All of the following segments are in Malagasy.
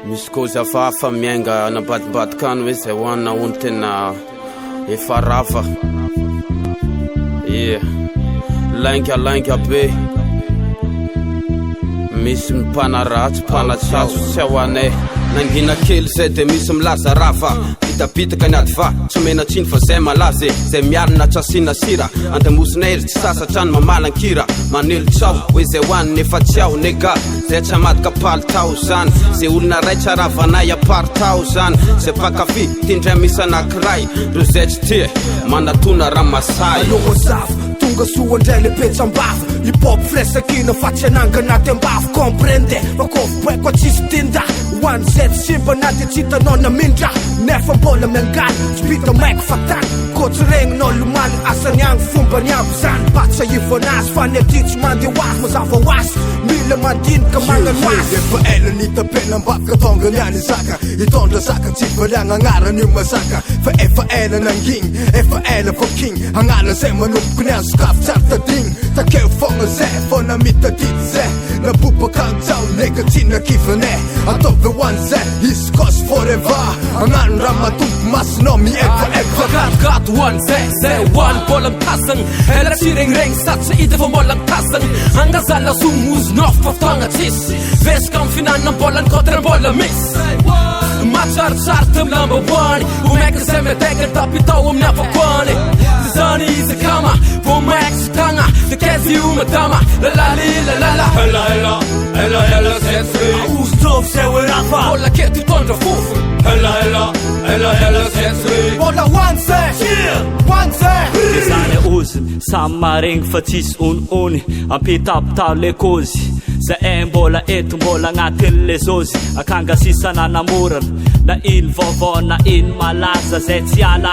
Misy kozy hafahafa miainga anabadibadikany hoe zay hoanina ony tena efa rafa. Lainga be misy mipana ratsy, pana tsatso tsy ahoanay. Nangina kely zay de misy milaza rafa, bitaka ny ady va tsy mena tsiny fa zay malaza zay miarina trasina sira. Andamosinay ery tsy sasatrany mamalan-kira, manelo tsao hoe zay hoaniny efa tsy ao nega. Zay tsy amadika palitao zany, zay olona ray tsy aravanay aparitao zany. Zay pakafi tindray misy anakiray, ro zay tsy tia manatona ramasay. Aloha zafo tonga soa ndray le petsam-bafo, hip-hop fresakina fa tsy anangana tem-bafo. Comprende fa kofo tsisy tinda hoany zay tsy simba na de tsy hitanao namindra. Nefa mbola miangany tsy bita maiko fatany, ko tsy regninao lomaly asany agny fomba ny avo zany. Patsa ivanazy fa ny aty tsy mandeha hoazy mazava hoazy, mila mandinika magnano azy. Efa ela nitapela mbavaka tonga niany zaka, hitondra zaka tsy valiagna agnarany io mazaka. Fa efa ela nangigny, efa ela vakigny, agnala zay manomboko ny azo kafo tsara tadigny. Takeo fogna zay, fô na mitadidy zay, nabobakagny tsao nega tsy nakivanay. Ataovy hoany zay, izy kosy forever, agnano raha matombo masinao mieva. Gato hoany zay hoany mbola mitasagny, ela tsy regniregny sady tsy hita fa mbola mitasagny. Angazala somozonao fa fotoagna tsisy, vesika amin'ny finanana mbola ny kodra mbola misy. Matsaritsary tamy lamba hoany, vomaika zay miataiky Ampitapitao amin'ny avakoany. Zany izy kama, vomaika sy tagna, de kezy io madama, lalala. Ela zay Ostovy zay hoe rafa, mbola keto hitondra fofo. Ela zay mbola hoany zay, hoany zay. Zany oziny samy maregny fa tsisy oniony, Ampitapitao le kozy. Zay mbola eto mbola agnatin'le zozy, akanga sisana namorana, na ino vaovao na ino malaza zay tsy ala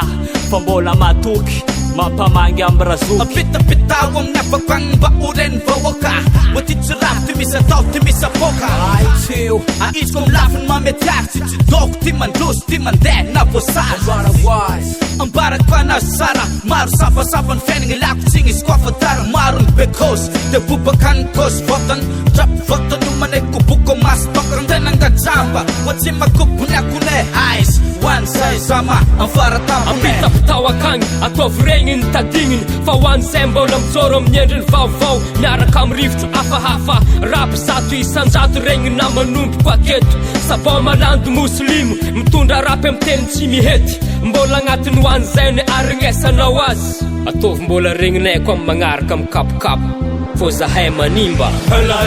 fa mbola matoky mampamangy amin'ny razoky. Ampitapitao amin'ny avakoagny mba oreny vahoaka, ty tsy rafy ty misy atao ty misy apoka. Aitseo aizy ko milafiny mametiary, tsy tsidoko ty mandroso ty mandeha na voasazy. Ambarako fa nazy tsara, maro safasafa ny fiainagny ilako tsy nisy koa fatara. Maro ny bekosy, de bobakany kosy votany, trapy votany io manay koboko masy tokany tena angajamba. Wa tsy makobony akonay aizy, hoany zay zama amfaratamba. Ampitapitao akagny, ataovy regny ny tadigniny, fa hoany zay mbola mijoro amin'ny endriny vaovao. Miaraka amin'ny rivotra hafahafa, rapy zato isanjato regny na manomboko aketo. Sabao malando moslimo, mitondra rapy amin'ny teny tsy mihety, mbola agnatiny hoany zay ny arignesanao azy. Ataovy mbola regninay koa amin'ny magnaraka amin'ny kapokapo, fô zahay manimba. Ela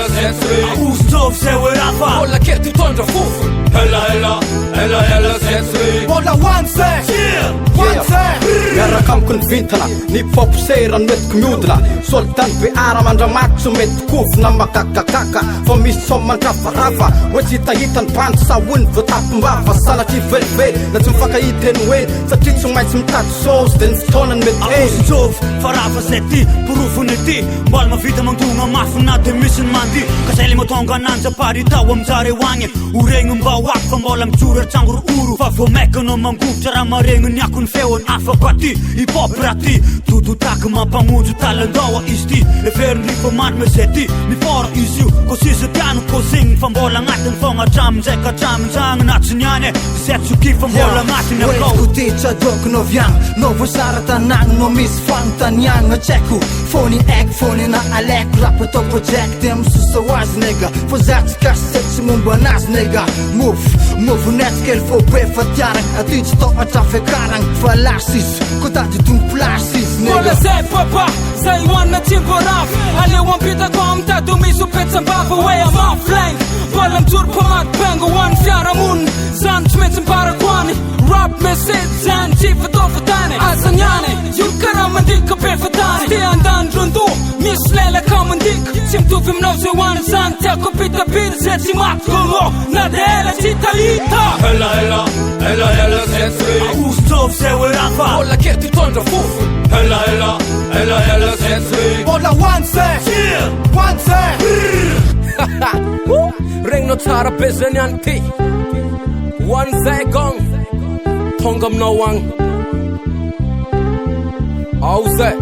zay Ostovy zay hoe rafa, mbola keto hitondra fofo. Ela zay mbola hoany zay, hoany zay. Miaraka amiko ny vintana, ny poposera ny metiko miodina, solitany be ara mandramaty tsy mety kofina makakakaka. Fa misy som mandrafarafa, hoe tsy hitahitany bandy sa ony voatapimbava. Sanatry velively na tsy mifankahita eny hoe, satria tsy maintsy mitady sôsy de ny fotoana ny mety eny. Ostovy fa rafa zay ty, porofony ty, mbola mavita mandona mafina de misy ny mandi. Ka zay le matonga ananja paritao aminjare hoagny, oregny mba hoako fa mbola mijoro eritrango oro. Fa vomaika anao mangovitra raha maregny ny ako ny feony afaka aty. Hip-hop raha ty, tototaky mampamonjo talandoa izy ty. Everiny rifa manome zay ty, mifora izy io, ko sisy tiano ko signy. Fa mbola agnatiny fogna hatramin'izay ka hatramin'izagny na tsy niany, zay tsoky fa mbola agnatiny akao. Oetiko ty tsadoko no viagna, no voasara tanagna no misy fanontaniagna. Tseko fony aiko fony na alaiko, rap atao project amisusa hoazy nega. Fô za tsy kasy tsy momba anazy nega. Move netikely fô be fa tiaragna, aty tsy tohatra fiakaragna. Fa lasy izy, ko tady tony plasy izy nega. Mbola zay papa, zay hoanina tsy voarafy, aleo ampitako amin'ny tado misy ho petsam-bava hoe amaflaing. Mbola mijoro pamaty pengo hoany fiaramonina, zany tsy maintsy mbarako hoany. Rap message zany tsy fatao fatany, azany any io karaha mandika be fatany. Ty andany rondo, misy lelaka mandika, tsy mitovy aminao zay hoany zany. Tiako ampitapita zay tsy maty gongo, na de ela tsy tahita. Ela zay Ostovy zay hoe rafa, mbola keto hitondra fofo. Ela zay mbola hoany zay, hoany zay. Regninao tsara be zany any ty, hoany zay gong tonga aminao agny. Ao zay